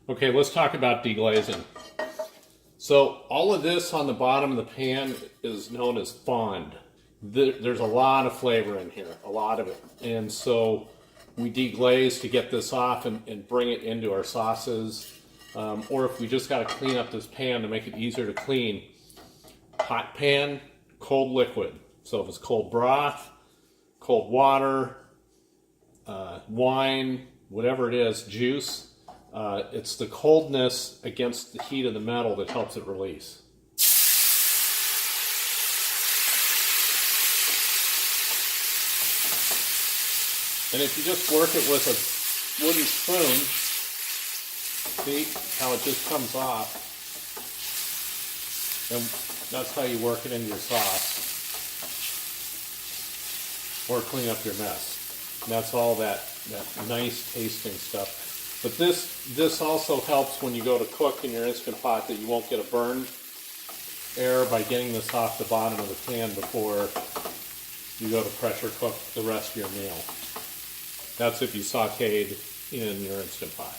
Okay, let's talk about deglazing. So all of this on the bottom of the pan is known as fond. There's a lot of flavor in here, a lot of it. And so we deglaze to get this off and bring it into our sauces. Or if we just got to clean up this pan to make it easier to clean, hot pan, cold liquid. So if it's cold broth, cold water, wine, whatever it is, juice, it's the coldness against the heat of the metal that helps it release. And if you just work it with a wooden spoon, see how it just comes off, and that's how you work it into your sauce or clean up your mess. And that's all that nice tasting stuff. But this also helps when you go to cook in your Instant Pot that you won't get a burn air by getting this off the bottom of the pan before you go to pressure cook the rest of your meal. That's if you sauteed in your Instant Pot.